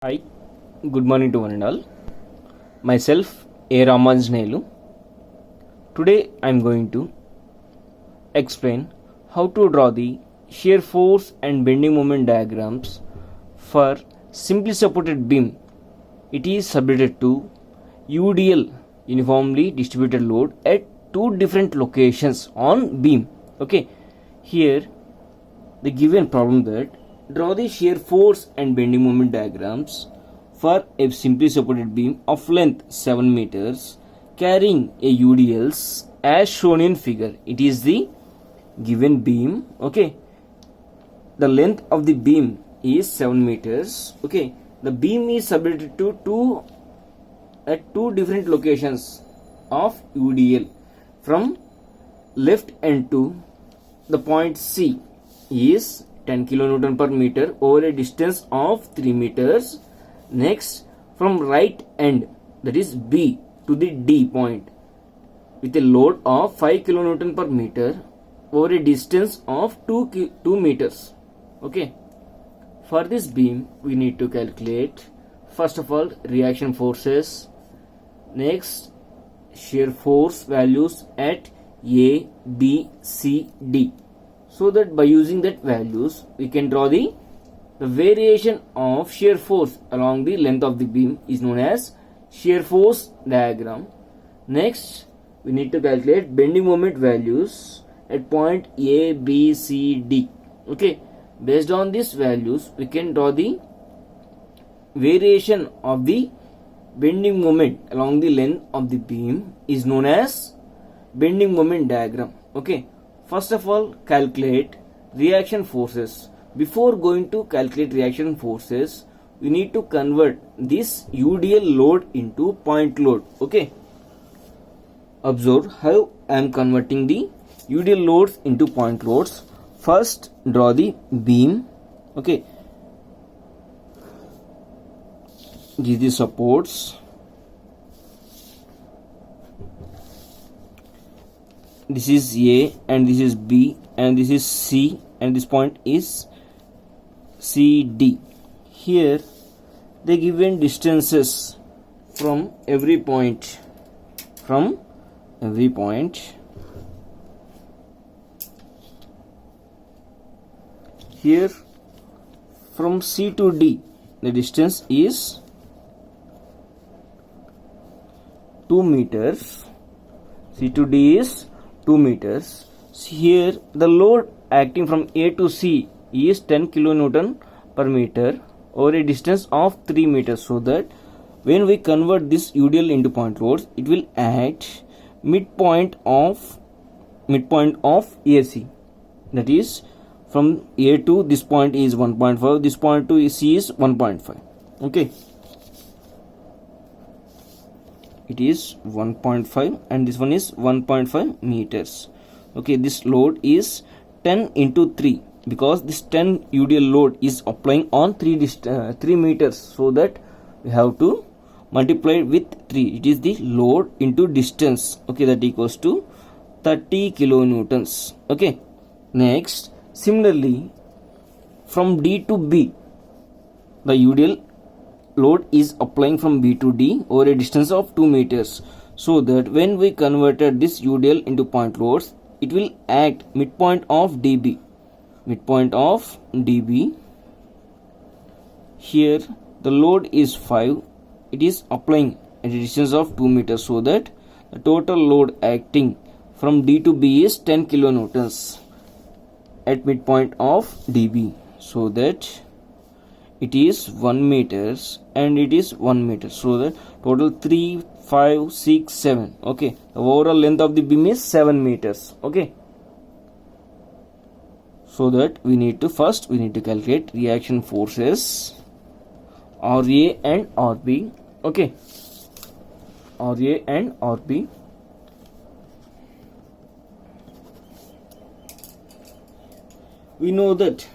Hi, good morning to one and all. Myself, A. Ramanjanelu. Today I am going to explain how to draw the shear force and bending moment diagrams for simply supported beam. It is subjected to UDL, uniformly distributed load, at two different locations on beam. Okay, here the given problem that draw the shear force and bending moment diagrams for a simply supported beam of length 7 meters carrying a UDLs as shown in figure. It is the given beam. Okay, the length of the beam is 7 meters. Okay, the beam is subjected to two different locations of UDL. From left end to the point C is 10 kilonewton per meter over a distance of 3 meters. Next, from right end, that is B, to the D point with a load of 5 kilonewton per meter over a distance of 2 meters. Okay, for this beam we need to calculate first of all reaction forces, next shear force values at A, B, C, D, so that by using that values we can draw the variation of shear force along the length of the beam is known as shear force diagram. Next, we need to calculate bending moment values at point A, B, C, D. Okay, based on these values we can draw the variation of the bending moment along the length of the beam is known as bending moment diagram. Okay, first of all calculate reaction forces. Before going to calculate reaction forces, we need to convert this UDL load into point load. Okay, observe how I am converting the UDL loads into point loads. First draw the beam. Okay, give the supports. This is A and this is B and this is C and this point is CD. Here they given distances from every point. Here from C to D the distance is 2 meters. C to D is 2 meters. Here the load acting from A to C is 10 kilonewton per meter over a distance of 3 meters, so that when we convert this UDL into point loads it will act midpoint of AC, that is from A to this point is 1.5, this point to C is 1.5. okay, it is 1.5 and this one is 1.5 meters. Okay, this load is 10 into 3 because this 10 UDL load is applying on 3 meters, so that we have to multiply with 3. It is the load into distance. Okay, that equals to 30 kilonewtons. Okay, next similarly from D to B the UDL load is applying from B to D over a distance of 2 meters, so that when we converted this UDL into point loads it will act midpoint of DB. Here the load is 5, it is applying at a distance of 2 meters, so that the total load acting from D to B is 10 kilonewtons at midpoint of DB, so that it is 1 meters and it is 1 meter, so that total 3, 5, 6, 7. Okay, the overall length of the beam is 7 meters. Okay, so that we need to calculate reaction forces RA and RB. Okay, RA and RB. We know that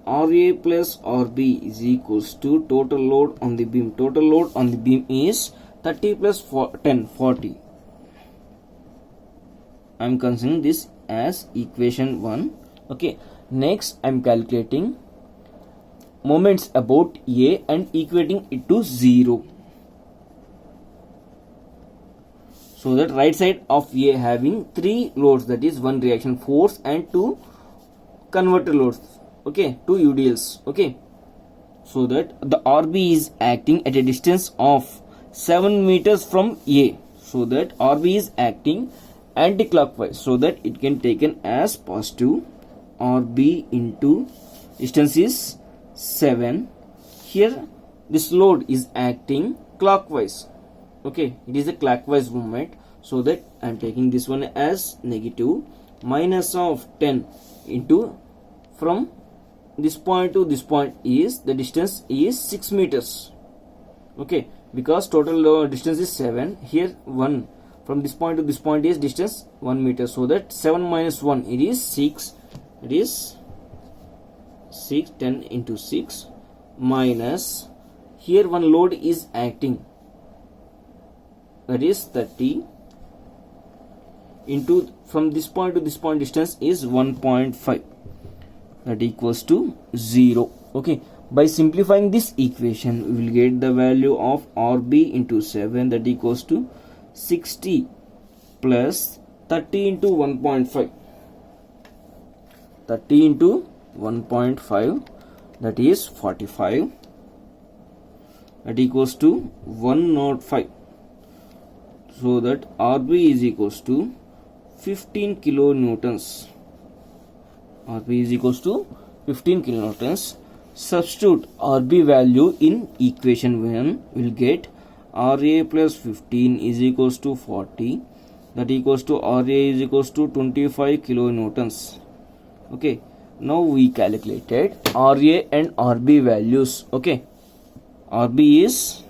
RA plus RB is equals to total load on the beam. Total load on the beam is 30 plus 10, 40. I am considering this as equation 1. Okay, next I am calculating moments about A and equating it to 0. So that right side of A having 3 loads, that is 1 reaction force and 2 converter loads, okay, 2 UDLs, okay. So that the RB is acting at a distance of 7 meters from A. So that RB is acting anti-clockwise, so that it can taken as positive. RB into distance is 7. Here this load is acting clockwise, okay, it is a clockwise movement, so that I am taking this one as negative. Minus of 10 into from this point to this point is the distance is 6 meters, okay, because total distance is 7. Here 1 from this point to this point is distance 1 meter, so that 7 minus 1 it is 6. It is 6, 10 into 6 minus, here one load is acting, that is 30, into from this point to this point distance is 1.5, that equals to 0, okay. By simplifying this equation we will get the value of RB into 7, that equals to 60 plus 30 into 1.5, 30 into 1.5, that is 45, that equals to 105. So that RB is equals to 15 kilonewtons. RB is equals to 15 kilonewtons. Substitute RB value in equation 1, will get RA plus 15 is equals to 40, that equals to RA is equals to 25 kilonewtons, okay. Now we calculated RA and RB values, okay. RB is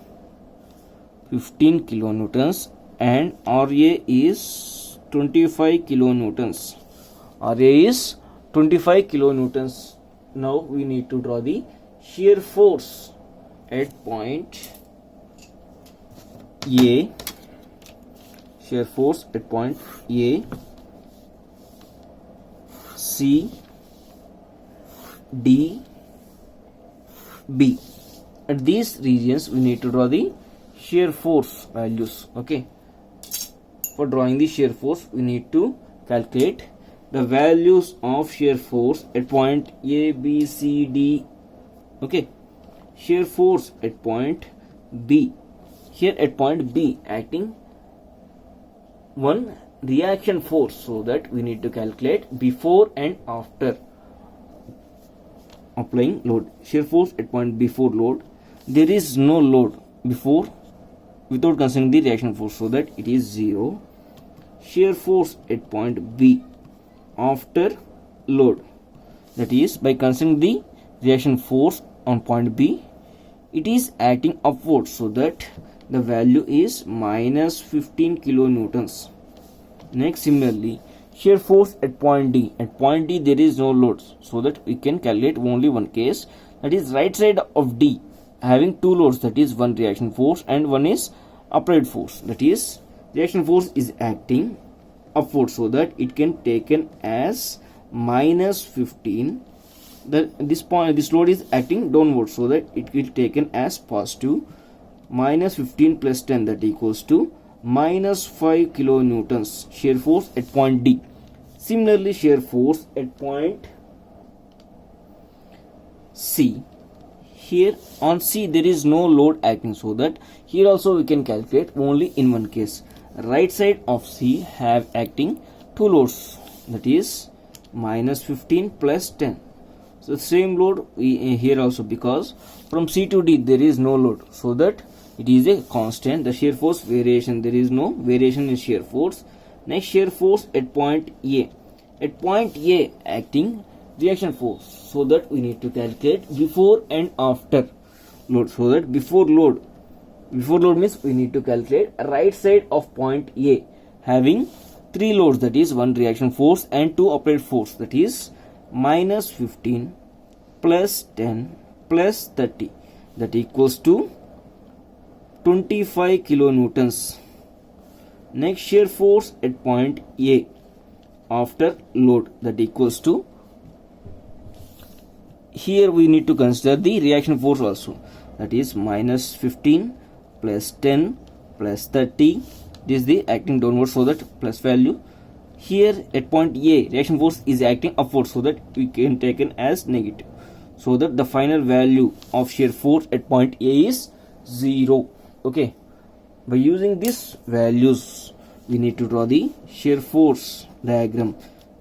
15 kilonewtons and RA is 25 kilonewtons. RA is 25 kilonewtons. Now we need to draw the shear force at point A. Shear force at point A, C, D, B. At these regions we need to draw the shear force values, okay. For drawing the shear force we need to calculate the values of shear force at point A, B, C, D, okay. Shear force at point B, here at point B acting one reaction force, so that we need to calculate before and after applying load. Shear force at point before load, there is no load before without considering the reaction force, so that it is 0. Shear force at point B after load, that is by considering the reaction force on point B, it is acting upward, so that the value is minus 15 kilonewtons. Next, similarly, shear force at point D. At point D there is no loads, so that we can calculate only one case, that is right side of D having two loads, that is one reaction force and one is upright force, that is reaction force is acting upward, so that it can taken as minus 15. This load is acting downward, so that it will taken as positive. Minus 15 plus 10, that equals to minus 5 kilonewtons shear force at point D. Similarly, shear force at point C. Here on C there is no load acting, so that here also we can calculate only in one case. Right side of C have acting two loads, that is minus 15 plus 10. So same load we here also, because from C to D there is no load, so that it is a constant. The shear force variation, there is no variation in shear force. Next, shear force at point A. At point A acting reaction force, so that we need to calculate before and after load. So that before load means we need to calculate right side of point A having three loads, that is one reaction force and two upright force, that is minus 15 plus 10 plus 30, that equals to 25 kilonewtons. Next, shear force at point A after load, that equals to, here we need to consider the reaction force also, that is minus 15 plus 10 plus 30. This is the acting downward, so that plus value. Here at point A, reaction force is acting upward, so that we can take it as negative, so that the final value of shear force at point A is 0. Okay, by using these values we need to draw the shear force diagram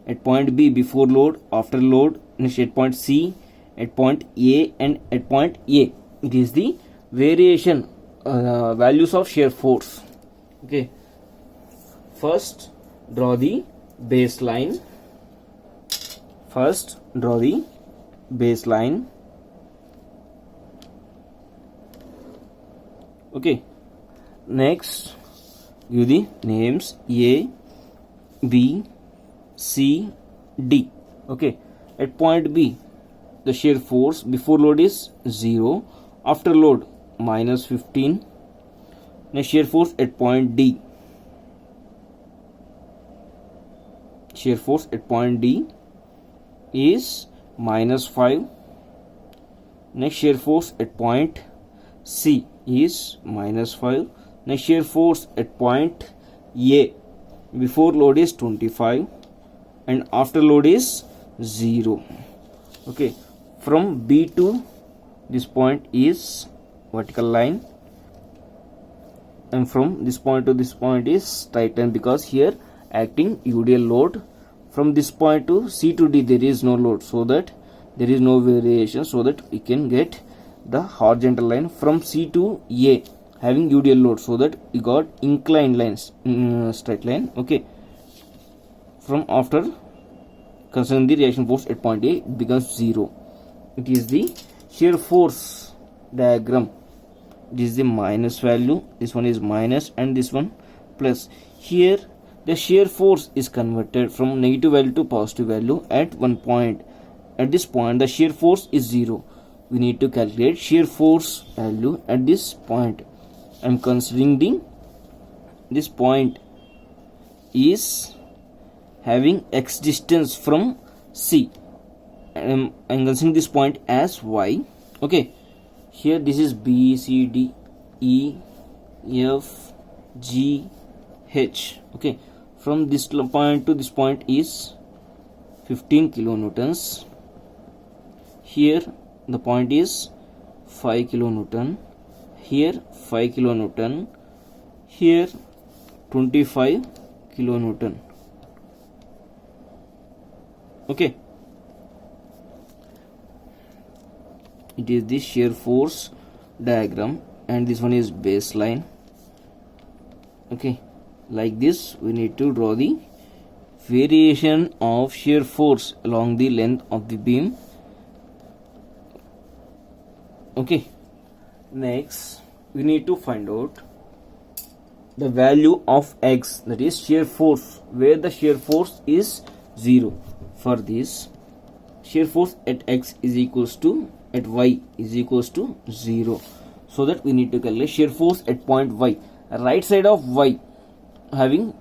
at point B, before load, after load, next at point C, at point A, and at point A. It is the variation values of shear force. Okay, first draw the baseline. Okay, next give the names A, B, C, D. Okay, at point B the shear force before load is 0, after load minus 15. Next shear force at point D. Shear force at point D is minus 5. Next shear force at point C is minus 5. Next shear force at point A, before load is 25 and after load is 0. Okay, from B to this point is vertical line, and from this point to this point is straight line, because here acting UDL load. From this point to C to D there is no load, so that there is no variation, so that we can get the horizontal line. From C to A having UDL load, so that we got inclined lines, straight line. Okay, from after considering the reaction force at point A, it becomes 0. It is the shear force diagram. This is the minus value, this one is minus, and this one plus. Here the shear force is converted from negative value to positive value at one point. At this point the shear force is 0. We need to calculate shear force value at this point. I am considering this point is having x distance from C. I am considering this point as y. Okay, here this is B, C, D, E, F, G, H. Okay, from this point to this point is 15 kilonewtons. Here the point is 5 kilonewton. Here 5 kilonewton. Here 25 kilonewton. Okay, it is the shear force diagram, and this one is baseline. Okay, like this we need to draw the variation of shear force along the length of the beam. Okay, next we need to find out the value of x, that is shear force, where the shear force is 0. For this, shear force at x is equals to, at y is equals to 0, so that we need to calculate shear force at point y. Right side of y having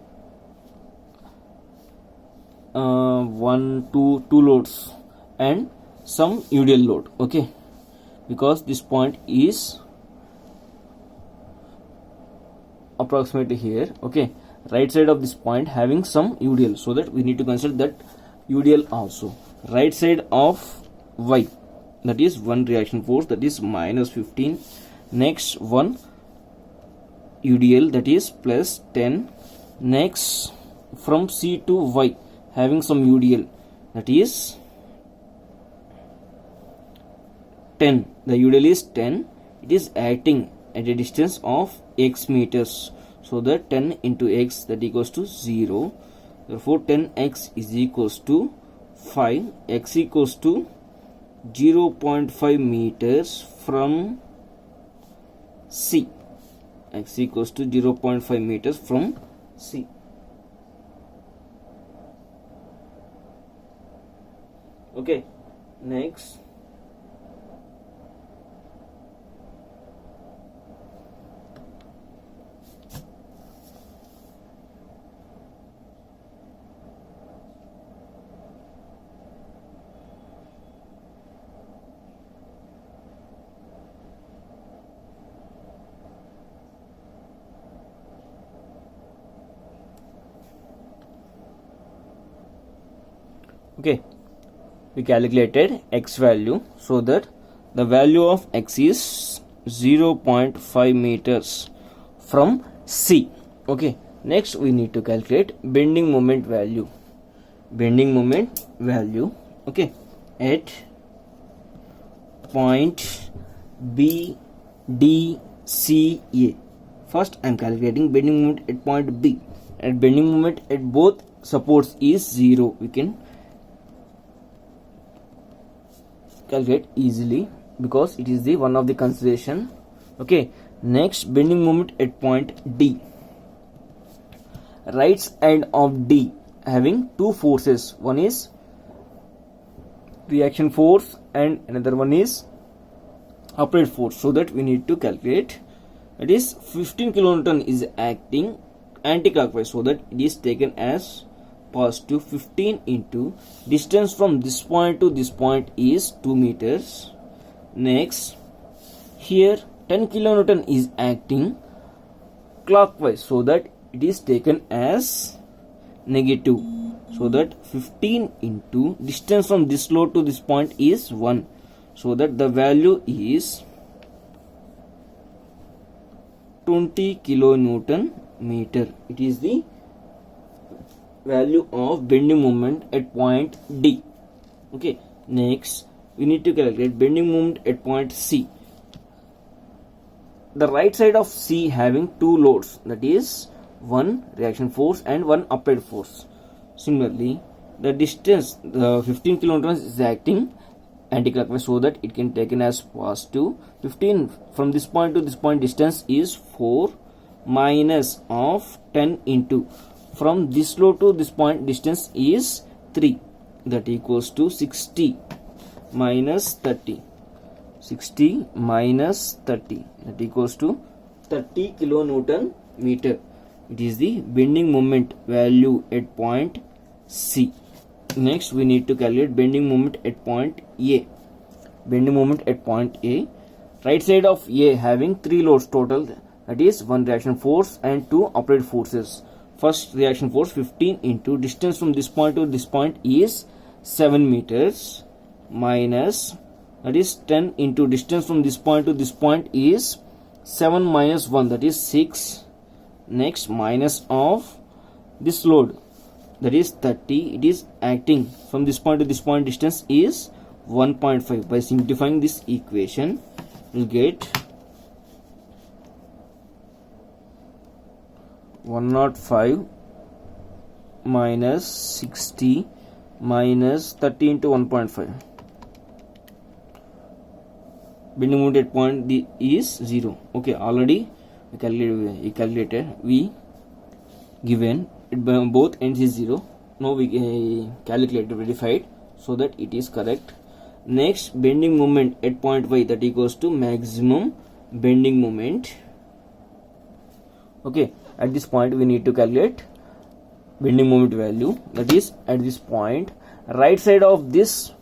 two loads and some UDL load. Okay, because this point is approximately here. Okay, right side of this point having some UDL, so that we need to consider that UDL also. Right side of y, that is one reaction force, that is minus 15. Next one UDL, that is plus 10. Next from C to y having some UDL, that is 10. The UDL is 10. It is acting at a distance of x meters, so that 10 into x, that equals to 0. Therefore 10x is equals to 5. X equals to 0.5 meters from C. X equals to 0.5 meters from C. Okay, next Okay, we calculated x value, so that the value of x is 0.5 meters from C. Okay, next we need to calculate bending moment value. Okay, at point B, D, C, A. First I am calculating bending moment at point B. At bending moment at both supports is 0. We can calculate easily because it is the one of the consideration. Okay, next bending moment at point D. Right side of D having two forces. One is reaction force and another one is upright force. So that we need to calculate. It is 15 kilonewton is acting anti-clockwise. So that it is taken as positive 15 into distance from this point to this point is 2 meters. Next, here 10 kilonewton is acting clockwise. So that it is taken as negative. So that 15 into distance from this load to this point is 1. So that the value is 20 kilonewton meter. It is the value of bending moment at point D. Okay, next we need to calculate bending moment at point C. The right side of C having two loads, that is one reaction force and one upright force. Similarly, the distance, the 15 kilonewtons is acting anti-clockwise, so that it can taken as positive. 15 from this point to this point distance is 4 minus of 10 into from this load to this point distance is 3, that equals to 60 minus 30. 60 minus 30, that equals to 30 kilonewton meter. It is the bending moment value at point C. Next we need to calculate bending moment at point A. Bending moment at point A. Right side of A having three loads total, that is one reaction force and two upright forces. First reaction force 15 into distance from this point to this point is 7 meters minus, that is 10 into distance from this point to this point is 7 minus 1, that is 6. Next, minus of this load, that is 30. It is acting from this point to this point distance is 1.5. By simplifying this equation, we will get 105 minus 60 minus 30 into 1.5. Bending moment at point D is 0. Okay, already we calculated. We given it both ends is 0. Now we calculated, verified, so that it is correct. Next, bending moment at point Y, that equals to maximum bending moment. Okay, at this point we need to calculate bending moment value, that is at this point right side of this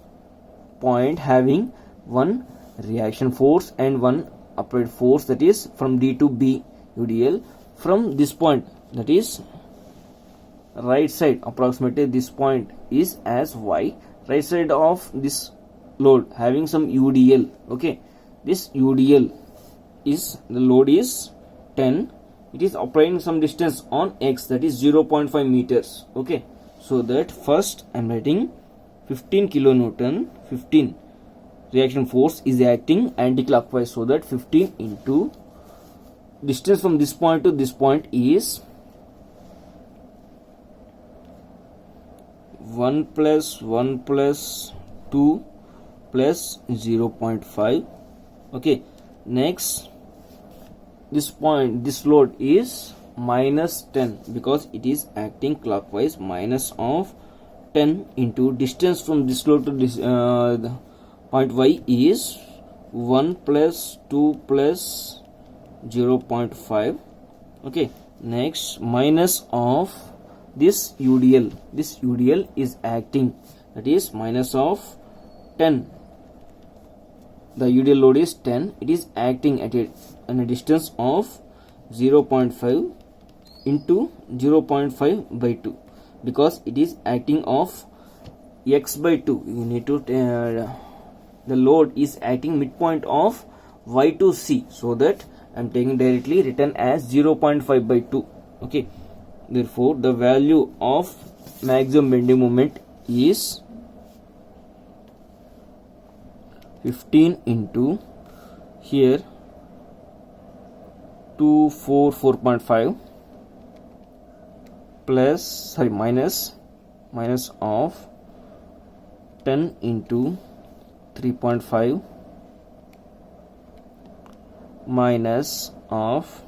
point having one reaction force and one upright force, that is from D to B UDL. From this point, that is right side, approximately this point is as Y. Right side of this load having some UDL. Okay, this UDL is, the load is 10. It is applying some distance on X, that is 0.5 meters. Okay, so that first I am writing 15 kilonewton. 15 reaction force is acting anti-clockwise, so that 15 into distance from this point to this point is 1 plus 1 plus 2 plus 0.5. Okay, next this point, this load is minus 10 because it is acting clockwise. Minus of 10 into distance from this load to this point Y is 1 plus 2 plus 0.5. Okay, next minus of this UDL. This UDL is acting, that is minus of 10. The UDL load is 10. It is acting at a distance of 0.5 into 0.5 by 2 because it is acting of x by 2, you need to the load is acting midpoint of y to c, so that I am taking directly written as 0.5 by 2. Okay, therefore the value of maximum bending moment is 15 into here 244.5 plus minus of 10 into 3.5 minus of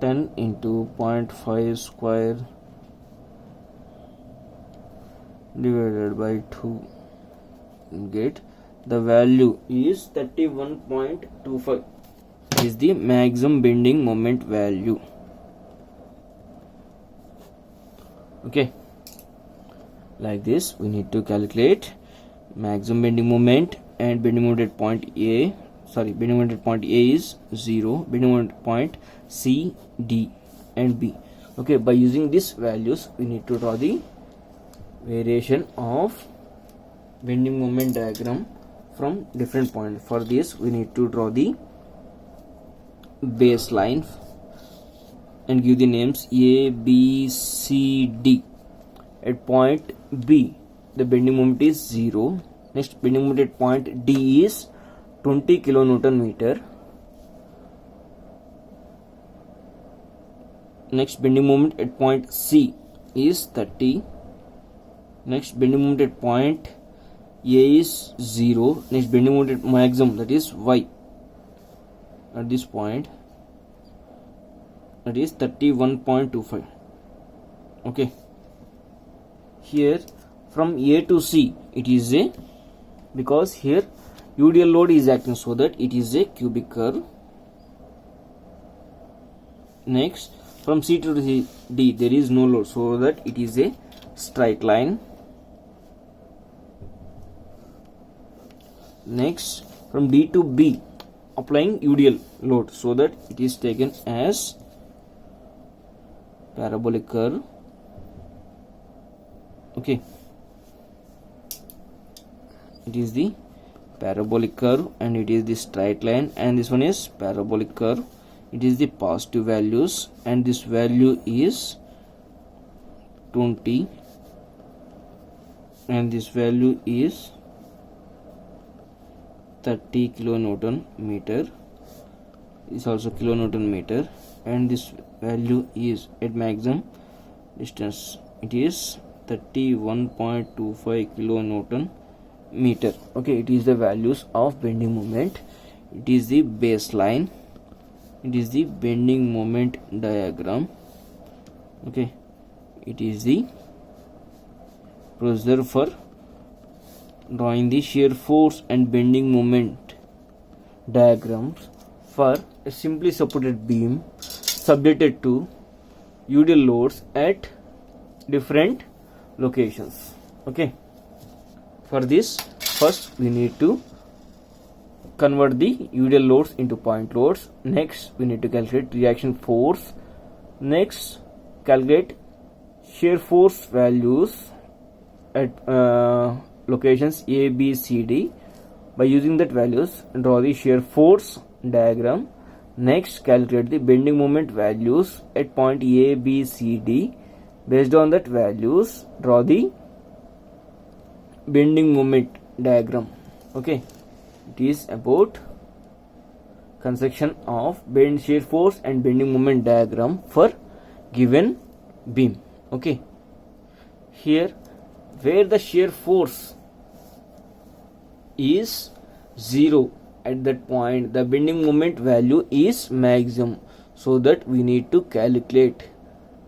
10 into 0.5 square divided by 2, get the value is 31.25 is the maximum bending moment value. Okay, like this we need to calculate maximum bending moment and bending moment at point A. Bending moment at point A is 0, bending moment at point C, D and B. Okay, by using these values we need to draw the variation of bending moment diagram from different points. For this we need to draw the baseline and give the names A, B, C, D. At point B the bending moment is 0. Next bending moment at point D is 20 kilonewton meter. Next bending moment at point C is 30. Next bending moment at point A is 0. Next bending moment at maximum, that is Y, at this point, that is 31.25. okay, here from A to C it is a, because here UDL load is acting, so that it is a cubic curve. Next from C to D there is no load, so that it is a straight line. Next from D to B applying UDL load, so that it is taken as parabolic curve. Okay, it is the parabolic curve and it is the straight line, and this one is parabolic curve. It is the positive values and this value is 20 and this value is 30 kilonewton meter, is also kilonewton meter, and this value is at maximum distance, it is 31.25 kilonewton meter. Okay, it is the values of bending moment. It is the baseline. It is the bending moment diagram. Okay, it is the procedure for drawing the shear force and bending moment diagrams for a simply supported beam subjected to UDL loads at different locations. Okay, for this first we need to convert the UDL loads into point loads. Next we need to calculate reaction force. Next calculate shear force values at locations A, B, C, D. By using that values draw the shear force diagram. Next calculate the bending moment values at point A, B, C, D. Based on that values draw the bending moment diagram. Okay, it is about construction of bend shear force and bending moment diagram for given beam. Okay, here where the shear force is 0, at that point the bending moment value is maximum, so that we need to calculate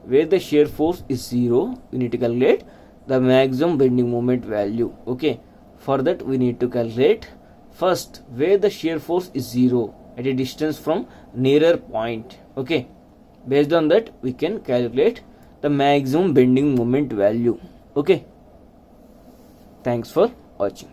where the shear force is 0, we need to calculate the maximum bending moment value. Okay, for that we need to calculate first where the shear force is 0 at a distance from nearer point. Okay, based on that we can calculate the maximum bending moment value. Okay, thanks for watching.